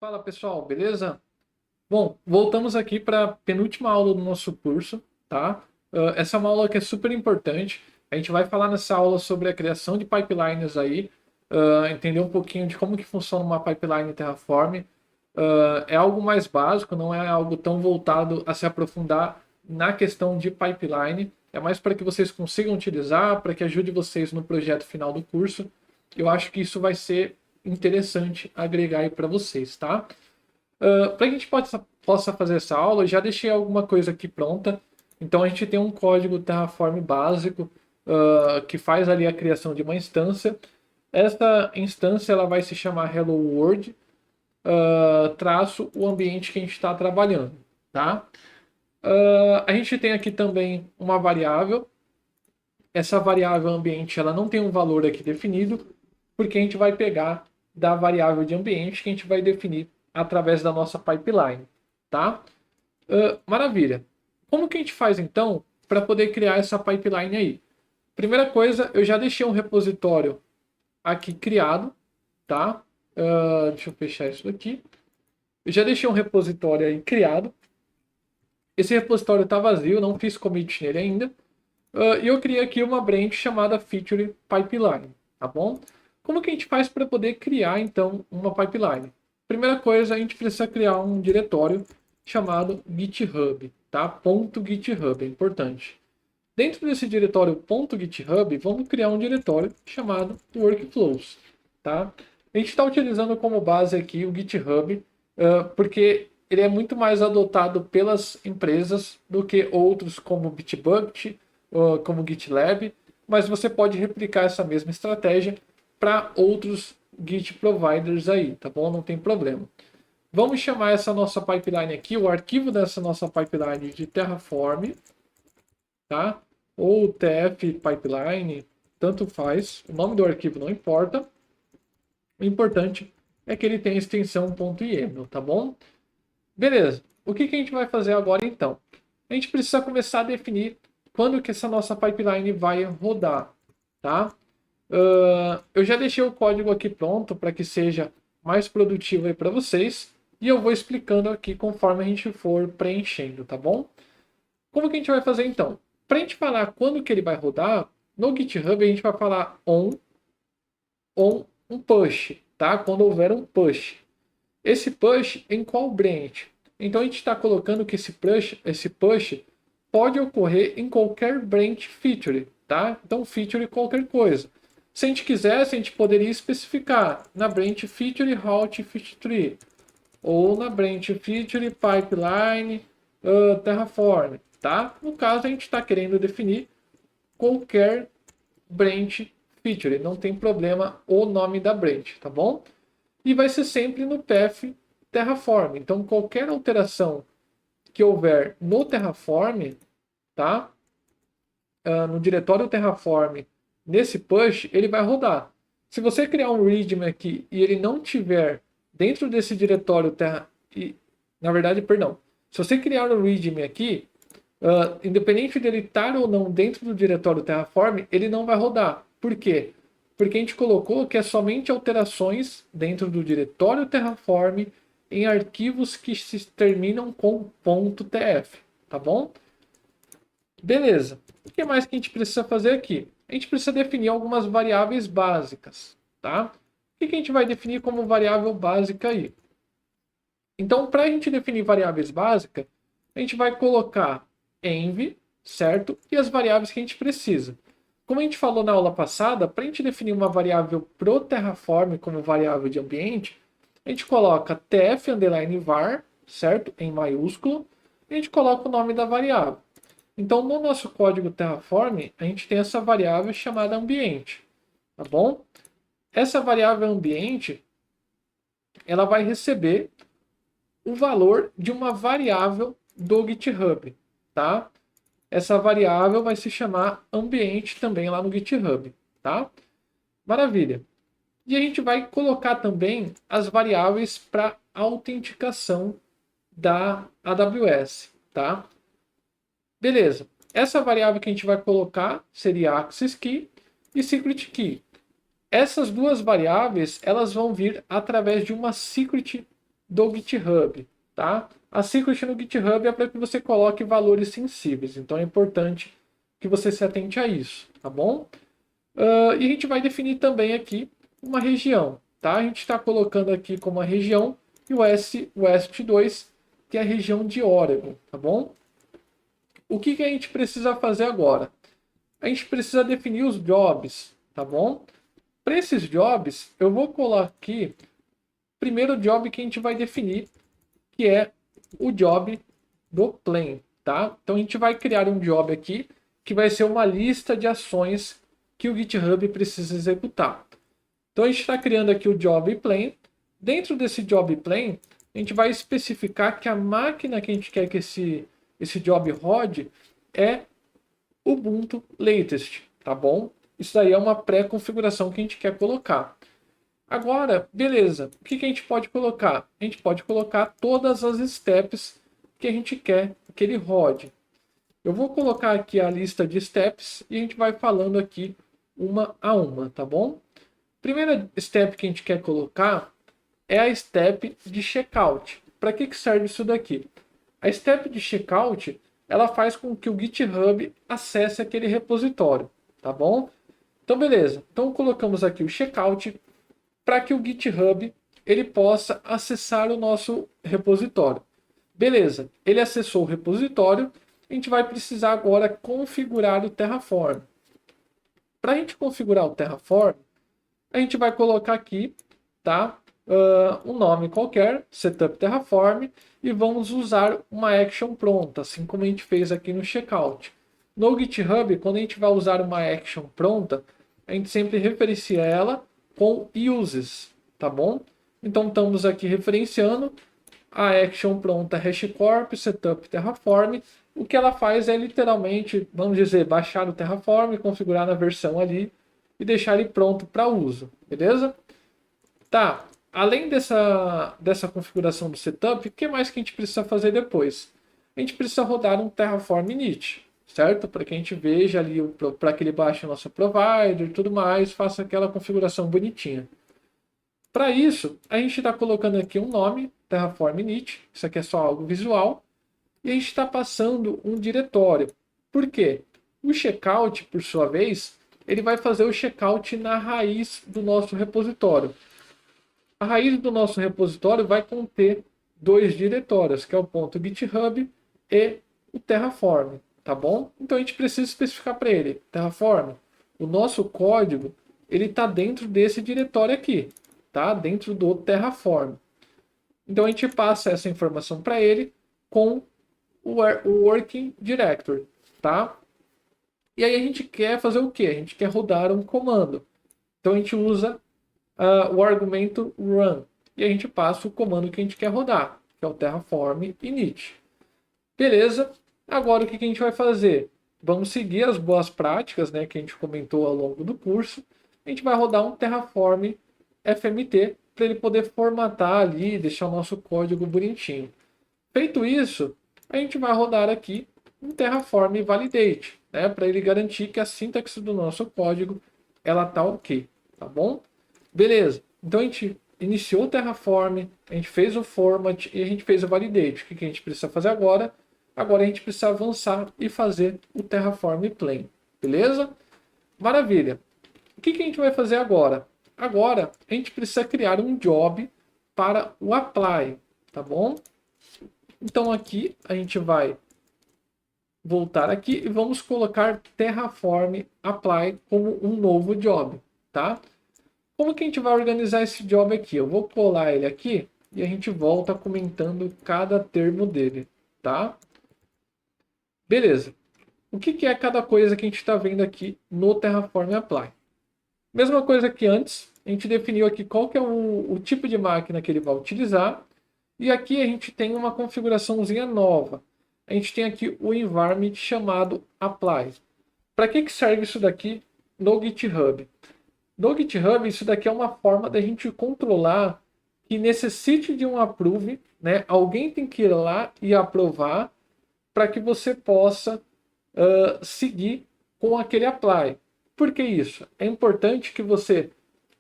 Fala pessoal, beleza? Bom, voltamos aqui para a penúltima aula do nosso curso, tá? Essa é uma aula que é super importante. A gente vai falar nessa aula sobre a criação de pipelines aí, entender um pouquinho de como que funciona uma pipeline Terraform. É algo mais básico, não é algo tão voltado a se aprofundar na questão de pipeline. É mais para que vocês consigam utilizar, para que ajude vocês no projeto final do curso. Eu acho que isso vai ser interessante agregar aí para vocês, tá? Para que a gente possa fazer essa aula, eu já deixei alguma coisa aqui pronta. Então a gente tem um código Terraform básico que faz ali a criação de uma instância. Essa instância ela vai se chamar Hello World, traço o ambiente que a gente está trabalhando, tá? A gente tem aqui também uma variável. Essa variável ambiente ela não tem um valor aqui definido, porque a gente vai pegar da variável de ambiente que a gente vai definir através da nossa pipeline, tá? Maravilha. Como que a gente faz então para poder criar essa pipeline aí? Primeira coisa, eu já deixei um repositório aqui criado, tá? Deixa eu fechar isso daqui. Eu já deixei um repositório aí criado. Esse repositório está vazio, não fiz commit nele ainda. E eu criei aqui uma branch chamada Feature Pipeline, tá bom? Como que a gente faz para poder criar, então, uma pipeline? Primeira coisa, a gente precisa criar um diretório chamado GitHub, tá? .github, é importante. Dentro desse diretório .github, vamos criar um diretório chamado Workflows, tá? A gente está utilizando como base aqui o GitHub, porque ele é muito mais adotado pelas empresas do que outros como Bitbucket, como GitLab, mas você pode replicar essa mesma estratégia para outros Git providers aí, tá bom? Não tem problema. Vamos chamar essa nossa pipeline aqui, o arquivo dessa nossa pipeline de Terraform, tá? Ou TF pipeline, tanto faz. O nome do arquivo não importa. O importante é que ele tem a extensão .yaml, tá bom? Beleza. O que a gente vai fazer agora então? A gente precisa começar a definir quando que essa nossa pipeline vai rodar, tá? Eu já deixei o código aqui pronto para que seja mais produtivo aí para vocês e eu vou explicando aqui conforme a gente for preenchendo, tá bom? Como que a gente vai fazer então? Para a gente falar quando que ele vai rodar, no GitHub a gente vai falar on um push, tá? Quando houver um push. Esse push em qual branch? Então a gente está colocando que esse push pode ocorrer em qualquer branch feature, tá? Então feature qualquer coisa. Se a gente quisesse, a gente poderia especificar na branch feature route feature ou na branch feature pipeline Terraform, tá? No caso a gente está querendo definir qualquer branch feature, não tem problema o nome da branch, tá bom? E vai ser sempre no path Terraform. Então, qualquer alteração que houver no Terraform, tá? No diretório Terraform, nesse push, ele vai rodar. Se você criar um readme aqui e ele não tiver dentro desse diretório na verdade, perdão. Se você criar um readme aqui, independente dele estar ou não dentro do diretório Terraform, ele não vai rodar. Por quê? Porque a gente colocou que é somente alterações dentro do diretório Terraform em arquivos que se terminam com .tf, tá bom? Beleza. O que mais que a gente precisa fazer aqui? A gente precisa definir algumas variáveis básicas, tá? O que a gente vai definir como variável básica aí? Então, para a gente definir variáveis básicas, a gente vai colocar env, certo? E as variáveis que a gente precisa. Como a gente falou na aula passada, para a gente definir uma variável pro Terraform como variável de ambiente, a gente coloca tf_var, certo? Em maiúsculo, e a gente coloca o nome da variável. Então, no nosso código Terraform, a gente tem essa variável chamada ambiente, tá bom? Essa variável ambiente, ela vai receber o valor de uma variável do GitHub, tá? Essa variável vai se chamar ambiente também lá no GitHub, tá? Maravilha. E a gente vai colocar também as variáveis para autenticação da AWS, tá? Beleza. Essa variável que a gente vai colocar seria access key e secret key. Essas duas variáveis, elas vão vir através de uma secret do GitHub, tá? A secret no GitHub é para que você coloque valores sensíveis, então é importante que você se atente a isso, tá bom? E a gente vai definir também aqui uma região, tá? A gente está colocando aqui como uma região US West 2, que é a região de Oregon, tá bom? O que a gente precisa fazer agora? A gente precisa definir os jobs, tá bom? Para esses jobs, eu vou colocar aqui o primeiro job que a gente vai definir, que é o job do plane, tá? Então a gente vai criar um job aqui que vai ser uma lista de ações que o GitHub precisa executar. Então a gente está criando aqui o job plane. Dentro desse job plane, a gente vai especificar que a máquina que a gente quer que esse job rode é Ubuntu Latest, tá bom? Isso daí é uma pré-configuração que a gente quer colocar. Agora, beleza, o que a gente pode colocar? A gente pode colocar todas as steps que a gente quer que ele rode. Eu vou colocar aqui a lista de steps e a gente vai falando aqui uma a uma, tá bom? Primeira step que a gente quer colocar é a step de checkout. Para que serve isso daqui? A step de checkout, ela faz com que o GitHub acesse aquele repositório, tá bom? Então, beleza. Então, colocamos aqui o checkout para que o GitHub ele possa acessar o nosso repositório. Beleza, ele acessou o repositório, a gente vai precisar agora configurar o Terraform. Para a gente configurar o Terraform, a gente vai colocar aqui, tá? Um nome qualquer, Setup Terraform, e vamos usar uma action pronta, assim como a gente fez aqui no checkout. No GitHub, quando a gente vai usar uma action pronta, a gente sempre referencia ela com uses, tá bom? Então estamos aqui referenciando a action pronta HashiCorp Setup Terraform. O que ela faz é literalmente, vamos dizer, baixar o Terraform, configurar na versão ali e deixar ele pronto para uso, beleza? Tá, além dessa configuração do setup, o que mais que a gente precisa fazer depois? A gente precisa rodar um Terraform init, certo? Para que a gente veja ali, para que ele baixe o nosso provider e tudo mais, faça aquela configuração bonitinha. Para isso, a gente está colocando aqui um nome, Terraform init, isso aqui é só algo visual, e a gente está passando um diretório. Por quê? O checkout, por sua vez, ele vai fazer o checkout na raiz do nosso repositório. A raiz do nosso repositório vai conter dois diretórios, que é o ponto .github e o Terraform, tá bom? Então a gente precisa especificar para ele, Terraform, o nosso código ele está dentro desse diretório aqui, tá? Dentro do Terraform. Então a gente passa essa informação para ele com o Working Directory, tá? E aí a gente quer fazer o quê? A gente quer rodar um comando. Então a gente usa o argumento run. E a gente passa o comando que a gente quer rodar, que é o terraform init. Beleza? Agora o que a gente vai fazer? Vamos seguir as boas práticas, né, que a gente comentou ao longo do curso. A gente vai rodar um terraform fmt para ele poder formatar ali, deixar o nosso código bonitinho. Feito isso, a gente vai rodar aqui um terraform validate, né, para ele garantir que a sintaxe do nosso código ela tá ok, tá bom? Beleza, então a gente iniciou o Terraform, a gente fez o format e a gente fez o validate. O que a gente precisa fazer agora? Agora a gente precisa avançar e fazer o Terraform plane, beleza? Maravilha. O que a gente vai fazer agora? Agora a gente precisa criar um job para o apply, tá bom? Então aqui a gente vai voltar aqui e vamos colocar Terraform apply como um novo job, tá? Como que a gente vai organizar esse job aqui? Eu vou colar ele aqui e a gente volta comentando cada termo dele, tá? Beleza. O que é cada coisa que a gente está vendo aqui no Terraform Apply? Mesma coisa que antes, a gente definiu aqui qual que é o tipo de máquina que ele vai utilizar. E aqui a gente tem uma configuraçãozinha nova. A gente tem aqui o environment chamado Apply. Para que serve isso daqui no GitHub? No GitHub, isso daqui é uma forma da gente controlar que necessite de um approve, né? Alguém tem que ir lá e aprovar para que você possa seguir com aquele apply. Por que isso? É importante que você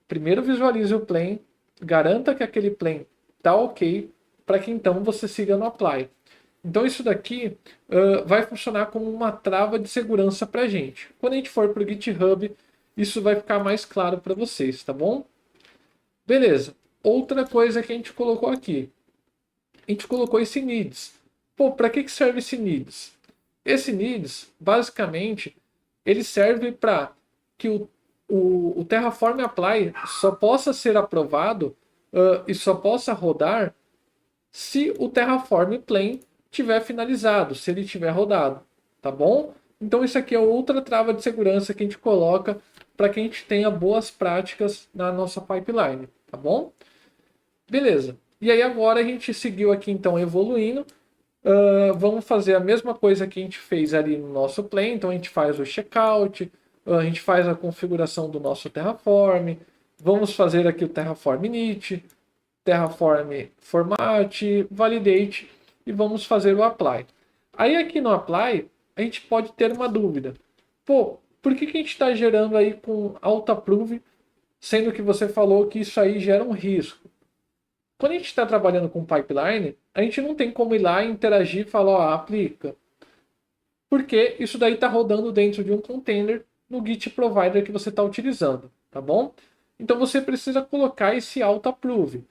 primeiro visualize o plane, garanta que aquele plane está ok, para que então você siga no apply. Então isso daqui vai funcionar como uma trava de segurança para a gente. Quando a gente for para o GitHub, isso vai ficar mais claro para vocês, tá bom? Beleza. Outra coisa que a gente colocou aqui. A gente colocou esse needs. Pô, para que serve esse needs? Esse needs, basicamente, ele serve para que o Terraform Apply só possa ser aprovado e só possa rodar se o Terraform Plane tiver finalizado, se ele tiver rodado, tá bom? Então isso aqui é outra trava de segurança que a gente coloca para que a gente tenha boas práticas na nossa pipeline, tá bom? Beleza. E aí agora a gente seguiu aqui então evoluindo. Vamos fazer a mesma coisa que a gente fez ali no nosso plane. Então a gente faz o checkout, a gente faz a configuração do nosso Terraform. Vamos fazer aqui o Terraform init, Terraform format, validate e vamos fazer o apply. Aí aqui no apply a gente pode ter uma dúvida. Pô, por que a gente está gerando aí com auto-approve, sendo que você falou que isso aí gera um risco? Quando a gente está trabalhando com pipeline, a gente não tem como ir lá e interagir e falar, ó, aplica. Porque isso daí está rodando dentro de um container no Git provider que você está utilizando, tá bom? Então você precisa colocar esse auto-approve.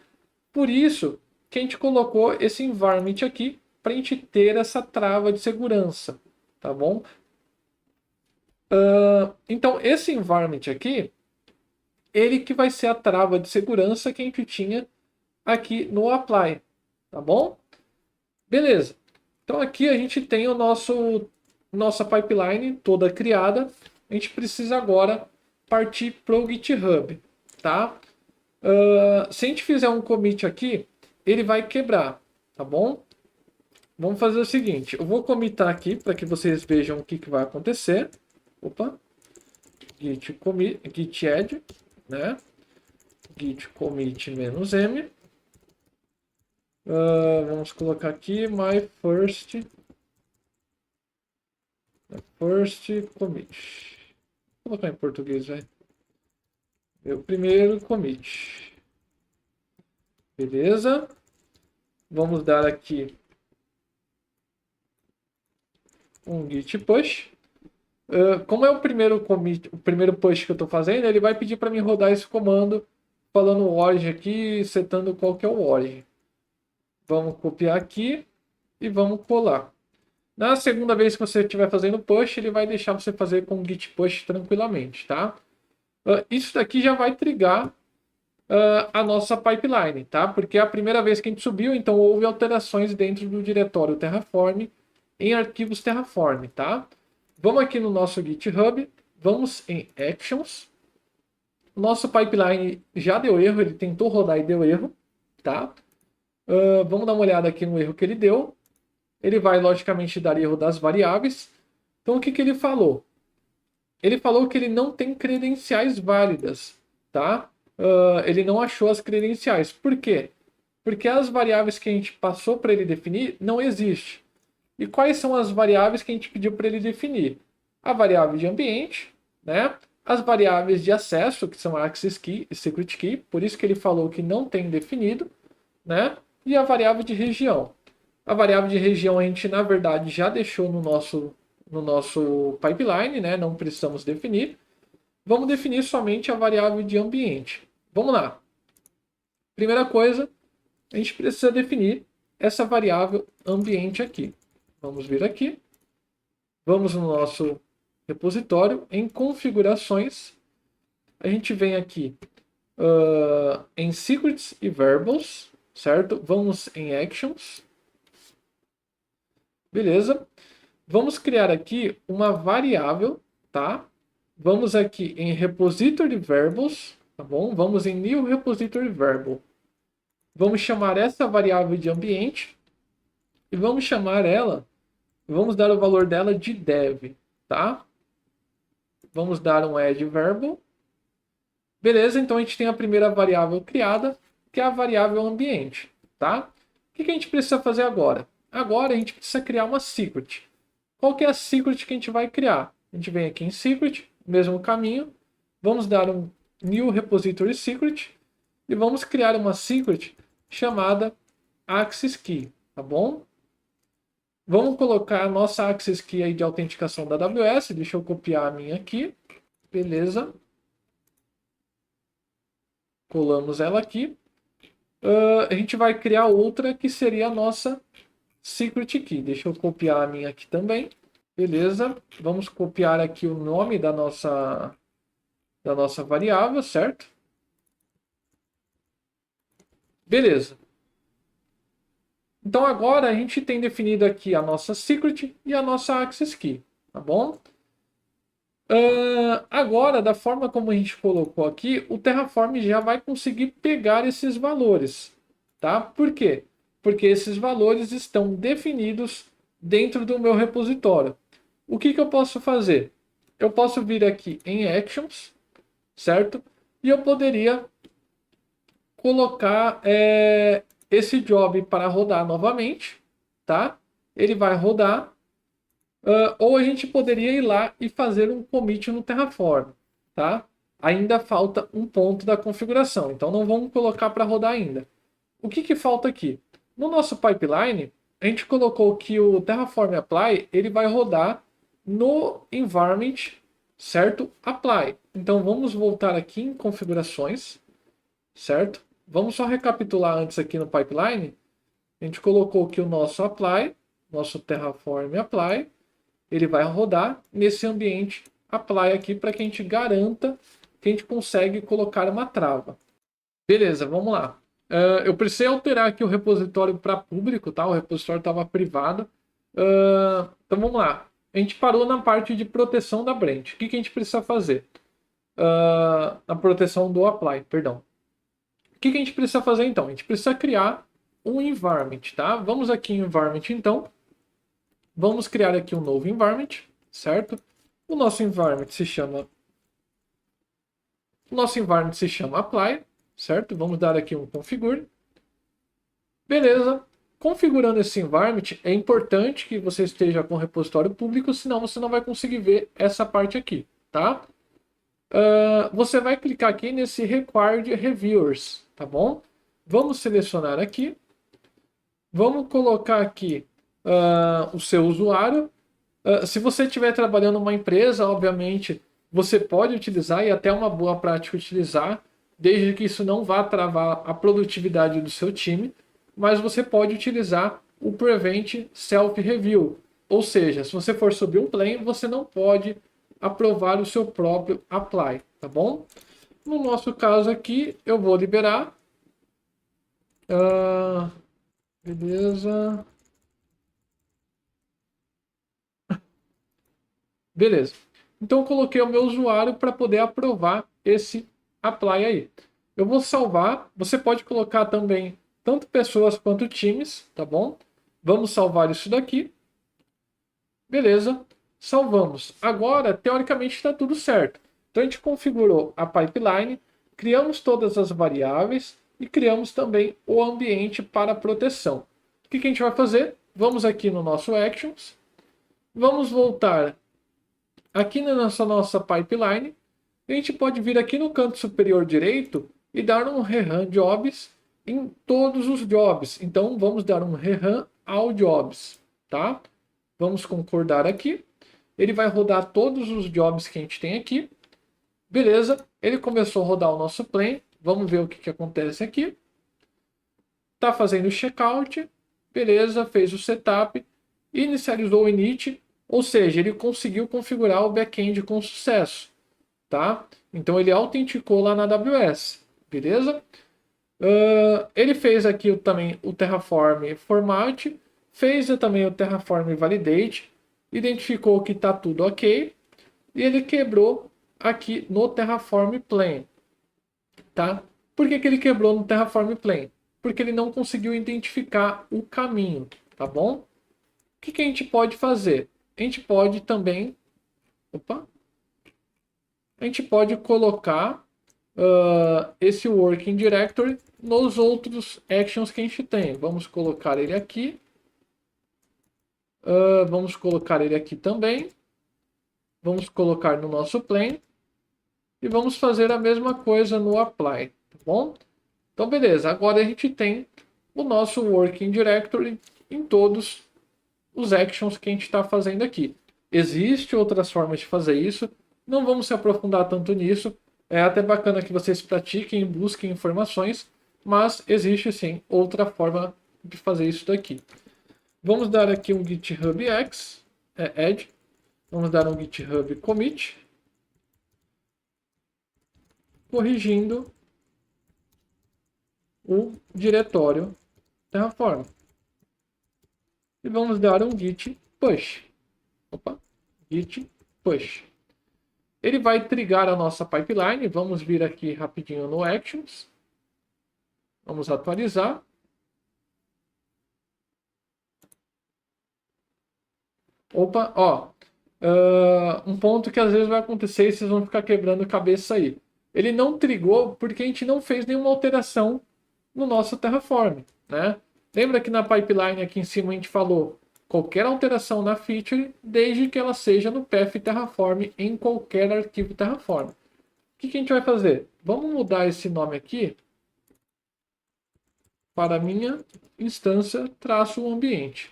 Por isso que a gente colocou esse environment aqui para a gente ter essa trava de segurança, tá bom? Então esse environment aqui, ele que vai ser a trava de segurança que a gente tinha aqui no apply, tá bom? Beleza. Então aqui a gente tem o nossa pipeline toda criada. A gente precisa agora partir para o GitHub, tá? Se a gente fizer um commit aqui, ele vai quebrar, tá bom? Vamos fazer o seguinte, eu vou commitar aqui para que vocês vejam o que vai acontecer. Opa, git commit, git add, né? Git commit -m. Vamos colocar aqui my first commit. Vou colocar em português, vai. Meu primeiro commit. Beleza. Vamos dar aqui um git push. Como é o primeiro commit, o primeiro push que eu estou fazendo, ele vai pedir para mim rodar esse comando falando o origin aqui, setando qual que é o origin. Vamos copiar aqui e vamos colar. Na segunda vez que você estiver fazendo push, ele vai deixar você fazer com git push tranquilamente, tá? Isso daqui já vai trigar a nossa pipeline, tá? Porque é a primeira vez que a gente subiu, então houve alterações dentro do diretório Terraform em arquivos Terraform, tá? Vamos aqui no nosso GitHub, vamos em Actions. Nosso pipeline já deu erro, ele tentou rodar e deu erro, tá? Vamos dar uma olhada aqui no erro que ele deu. Ele vai, logicamente, dar erro das variáveis. Então, o que ele falou? Ele falou que ele não tem credenciais válidas, tá? Ele não achou as credenciais. Por quê? Porque as variáveis que a gente passou para ele definir não existem. E quais são as variáveis que a gente pediu para ele definir? A variável de ambiente, né? As variáveis de acesso, que são access key e secret key, por isso que ele falou que não tem definido, né? E a variável de região. A variável de região a gente, na verdade, já deixou no nosso pipeline, né? Não precisamos definir. Vamos definir somente a variável de ambiente. Vamos lá. Primeira coisa, a gente precisa definir essa variável ambiente aqui. Vamos vir aqui. Vamos no nosso repositório, em configurações. A gente vem aqui em secrets e variables, certo? Vamos em actions. Beleza. Vamos criar aqui uma variável, tá? Vamos aqui em repository variables, tá bom? Vamos em new repository variable. Vamos chamar essa variável de ambiente e vamos chamar ela, vamos dar o valor dela de dev, tá? Vamos dar um add variable. Beleza, então a gente tem a primeira variável criada, que é a variável ambiente, tá? O que a gente precisa fazer agora? Agora a gente precisa criar uma secret. Qual que é a secret que a gente vai criar? A gente vem aqui em secret, mesmo caminho. Vamos dar um new repository secret e vamos criar uma secret chamada Access Key, tá bom? Vamos colocar a nossa Access Key aí de autenticação da AWS. Deixa eu copiar a minha aqui. Beleza. Colamos ela aqui. A gente vai criar outra que seria a nossa Secret Key. Deixa eu copiar a minha aqui também. Beleza. Vamos copiar aqui o nome da nossa variável, certo? Beleza. Então agora a gente tem definido aqui a nossa secret e a nossa access key, tá bom? Agora, da forma como a gente colocou aqui, o Terraform já vai conseguir pegar esses valores, tá? Por quê? Porque esses valores estão definidos dentro do meu repositório. O que eu posso fazer? Eu posso vir aqui em Actions, certo? E eu poderia colocar esse job para rodar novamente, tá? Ele vai rodar, ou a gente poderia ir lá e fazer um commit no Terraform, tá? Ainda falta um ponto da configuração, então não vamos colocar para rodar ainda. O que falta aqui? No nosso pipeline, a gente colocou que o Terraform Apply ele vai rodar no environment, certo? Apply. Então vamos voltar aqui em configurações, certo? Vamos só recapitular antes aqui no pipeline. A gente colocou que o nosso apply, nosso Terraform Apply, ele vai rodar nesse ambiente apply aqui para que a gente garanta que a gente consegue colocar uma trava. Beleza, vamos lá. Eu precisei alterar aqui o repositório para público, tá? O repositório estava privado. Então vamos lá. A gente parou na parte de proteção da branch. O que a gente precisa fazer? Na proteção do apply, perdão. O que a gente precisa fazer então? A gente precisa criar um environment, tá? Vamos aqui em environment então. Vamos criar aqui um novo environment, certo? O nosso environment se chama apply, certo? Vamos dar aqui um configure. Beleza. Configurando esse environment, é importante que você esteja com o repositório público, senão você não vai conseguir ver essa parte aqui, tá? Você vai clicar aqui nesse Required Reviewers, tá bom? Vamos selecionar aqui. Vamos colocar aqui o seu usuário. Se você estiver trabalhando numa empresa, obviamente, você pode utilizar, e até uma boa prática utilizar, desde que isso não vá travar a produtividade do seu time, mas você pode utilizar o Prevent Self Review. Ou seja, se você for subir um plane, você não pode aprovar o seu próprio apply, tá bom? No nosso caso aqui, eu vou liberar. Beleza. Beleza. Então eu coloquei o meu usuário para poder aprovar esse apply aí. Eu vou salvar. Você pode colocar também tanto pessoas quanto times, tá bom? Vamos salvar isso daqui. Beleza. Salvamos. Agora, teoricamente, está tudo certo. Então a gente configurou a pipeline, criamos todas as variáveis e criamos também o ambiente para proteção. O que a gente vai fazer? Vamos aqui no nosso Actions. Vamos voltar aqui na nossa pipeline. A gente pode vir aqui no canto superior direito e dar um rerun jobs em todos os jobs. Então vamos dar um rerun all jobs, tá? Vamos concordar aqui. Ele vai rodar todos os jobs que a gente tem aqui. Beleza, ele começou a rodar o nosso plane. Vamos ver o que acontece aqui. Está fazendo o checkout. Beleza, fez o setup. Inicializou o init. Ou seja, ele conseguiu configurar o back-end com sucesso. Tá? Então ele autenticou lá na AWS. Beleza? Ele fez aqui também o Terraform Format. Fez também o Terraform Validate. Identificou que está tudo ok. E ele quebrou aqui no Terraform Plane. Tá? Por que ele quebrou no Terraform Plane? Porque ele não conseguiu identificar o caminho. Tá bom? O que a gente pode fazer? A gente pode também... A gente pode colocar esse Working Directory nos outros actions que a gente tem. Vamos colocar ele aqui. Vamos colocar ele aqui também. Vamos colocar no nosso plane. E vamos fazer a mesma coisa no apply. Tá bom? Então, beleza. Agora a gente tem o nosso working directory em todos os actions que a gente está fazendo aqui. Existem outras formas de fazer isso, não vamos se aprofundar tanto nisso. É até bacana que vocês pratiquem e busquem informações, mas existe sim outra forma de fazer isso daqui. Vamos dar aqui um GitHub add, vamos dar um GitHub commit, corrigindo o diretório Terraform. E vamos dar um git push. Git push. Ele vai trigar a nossa pipeline. Vamos vir aqui rapidinho no Actions. Vamos atualizar. Um ponto que às vezes vai acontecer e vocês vão ficar quebrando cabeça aí. Ele não trigou porque a gente não fez nenhuma alteração no nosso Terraform, né? Lembra que na pipeline aqui em cima a gente falou qualquer alteração na feature, desde que ela seja no path Terraform em qualquer arquivo Terraform. O que a gente vai fazer? Vamos mudar esse nome aqui para minha instância -ambiente.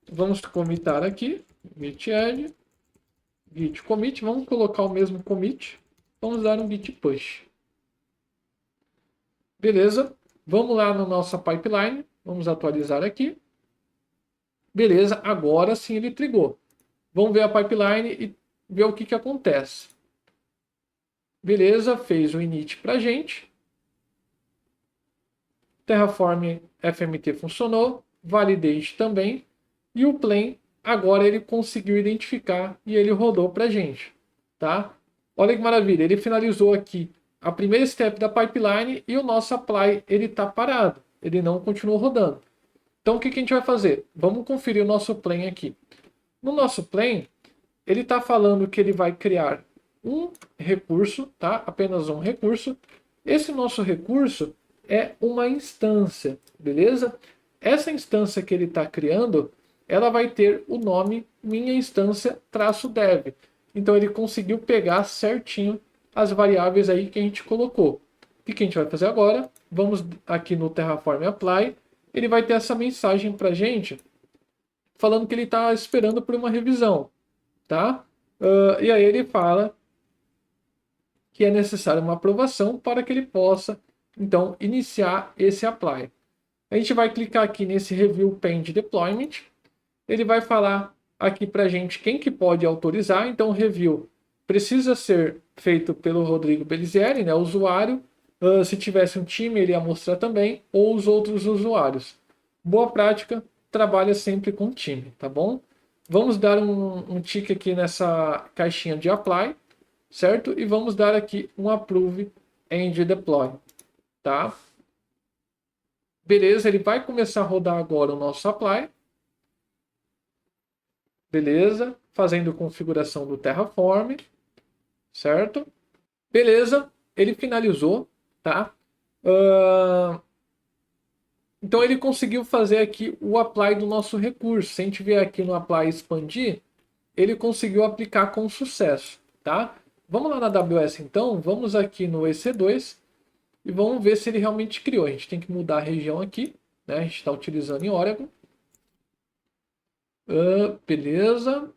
Vamos comitar aqui, git add, git commit, vamos colocar o mesmo commit, vamos dar um git push. Beleza, vamos lá na nossa pipeline, vamos atualizar aqui. Beleza, agora sim ele trigou. Vamos ver a pipeline e ver o que acontece. Beleza, fez o init para a gente. Terraform FMT funcionou, validate também. E o plain, agora ele conseguiu identificar e ele rodou para a gente. Tá? Olha que maravilha, ele finalizou aqui a primeira step da pipeline e o nosso apply ele está parado. Ele não continuou rodando. Então o que a gente vai fazer? Vamos conferir o nosso plain aqui. No nosso plain, ele está falando que ele vai criar um recurso, tá? Apenas um recurso. Esse nosso recurso é uma instância, beleza? Essa instância que ele está criando, ela vai ter o nome minha instância -dev. Então ele conseguiu pegar certinho as variáveis aí que a gente colocou. O que a gente vai fazer agora? Vamos aqui no Terraform Apply. Ele vai ter essa mensagem para a gente falando que ele está esperando por uma revisão, tá? E aí ele fala que é necessária uma aprovação para que ele possa, então, iniciar esse apply. A gente vai clicar aqui nesse Review Pend Deployment. Ele vai falar aqui para a gente quem que pode autorizar. Então, o review precisa ser feito pelo Rodrigo Belizieri, né, usuário. Se tivesse um time, ele ia mostrar também, ou os outros usuários. Boa prática, trabalha sempre com time, tá bom? Vamos dar um tick aqui nessa caixinha de apply, certo? E vamos dar aqui um approve and deploy, tá? Beleza, ele vai começar a rodar agora o nosso apply. Beleza, fazendo configuração do Terraform, certo? Beleza, ele finalizou, tá? Então ele conseguiu fazer aqui o apply do nosso recurso. Se a gente vier aqui no apply expandir, ele conseguiu aplicar com sucesso, tá? Vamos lá na AWS então, vamos aqui no EC2 e vamos ver se ele realmente criou. A gente tem que mudar a região aqui, né? A gente está utilizando em Oregon. Beleza.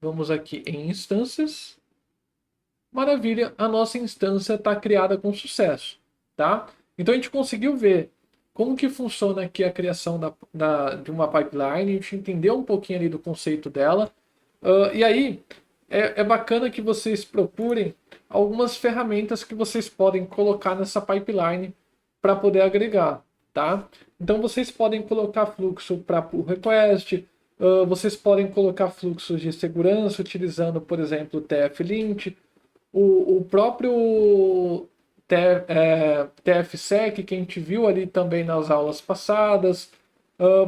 Vamos aqui em instâncias. Maravilha, a nossa instância está criada com sucesso, tá? Então a gente conseguiu ver como que funciona aqui a criação de uma pipeline, a gente entendeu um pouquinho ali do conceito dela. E aí é bacana que vocês procurem algumas ferramentas que vocês podem colocar nessa pipeline para poder agregar, tá? Então vocês podem colocar fluxo para pull request, vocês podem colocar fluxos de segurança utilizando, por exemplo, o TF-Lint, o próprio TFSec que a gente viu ali também nas aulas passadas.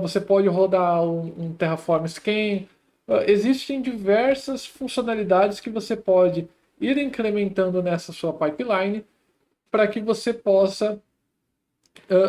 Você pode rodar um Terraform Scan. Existem diversas funcionalidades que você pode ir incrementando nessa sua pipeline para que você possa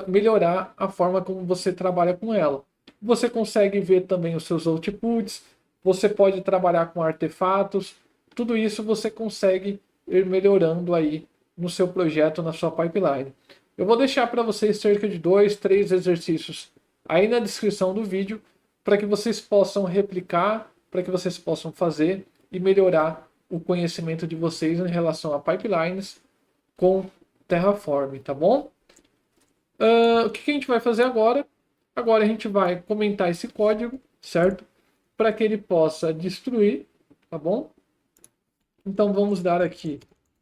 melhorar a forma como você trabalha com ela. Você consegue ver também os seus outputs, você pode trabalhar com artefatos, tudo isso você consegue ir melhorando aí no seu projeto, na sua pipeline. Eu vou deixar para vocês cerca de 2, 3 exercícios aí na descrição do vídeo para que vocês possam replicar, para que vocês possam fazer e melhorar o conhecimento de vocês em relação a pipelines com Terraform, tá bom? O que a gente vai fazer agora? Agora a gente vai comentar esse código, certo? Para que ele possa destruir, tá bom? Então vamos dar aqui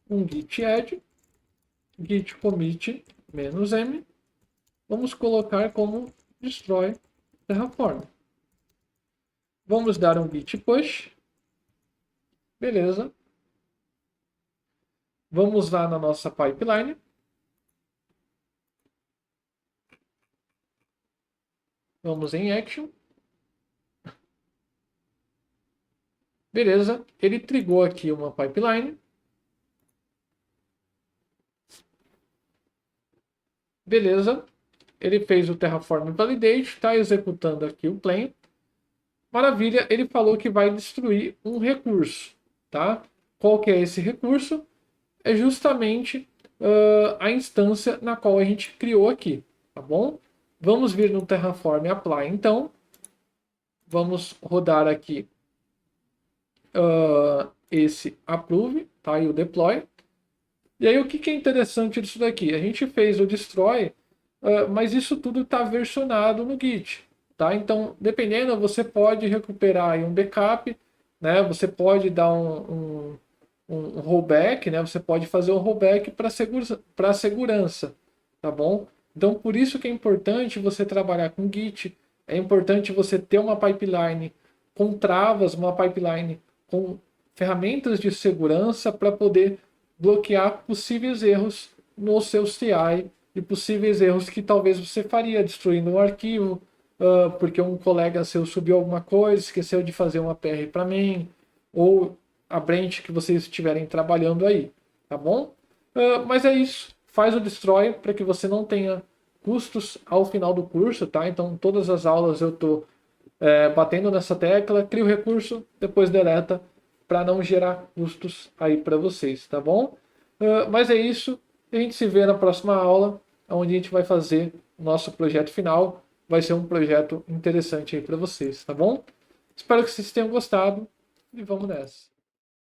um git add, git commit -m. Vamos colocar como destroy Terraform. Vamos dar um git push. Beleza. Vamos lá na nossa pipeline. Vamos em action. Beleza. Ele trigou aqui uma pipeline. Beleza. Ele fez o Terraform Validate. Está executando aqui o plan. Maravilha. Ele falou que vai destruir um recurso. Tá? Qual que é esse recurso? É justamente a instância na qual a gente criou aqui, tá bom? Vamos vir no Terraform Apply, então. Vamos rodar aqui esse Approve, tá? E o Deploy. E aí, o que é interessante disso daqui? A gente fez o Destroy, mas isso tudo está versionado no Git, tá? Então, dependendo, você pode recuperar aí um backup, né? Você pode dar um rollback, né? Você pode fazer um rollback para segurança, tá bom? Então, por isso que é importante você trabalhar com Git, é importante você ter uma pipeline com travas, uma pipeline com ferramentas de segurança para poder bloquear possíveis erros no seu CI e possíveis erros que talvez você faria destruindo um arquivo, porque um colega seu subiu alguma coisa, esqueceu de fazer uma PR para mim, ou a branch que vocês estiverem trabalhando aí, tá bom? Mas é isso, faz o destroy para que você não tenha custos ao final do curso, tá? Então todas as aulas eu estou batendo nessa tecla, cria o recurso, depois deleta, para não gerar custos aí para vocês, tá bom? Mas é isso, a gente se vê na próxima aula, onde a gente vai fazer o nosso projeto final, vai ser um projeto interessante aí para vocês, tá bom? Espero que vocês tenham gostado e vamos nessa.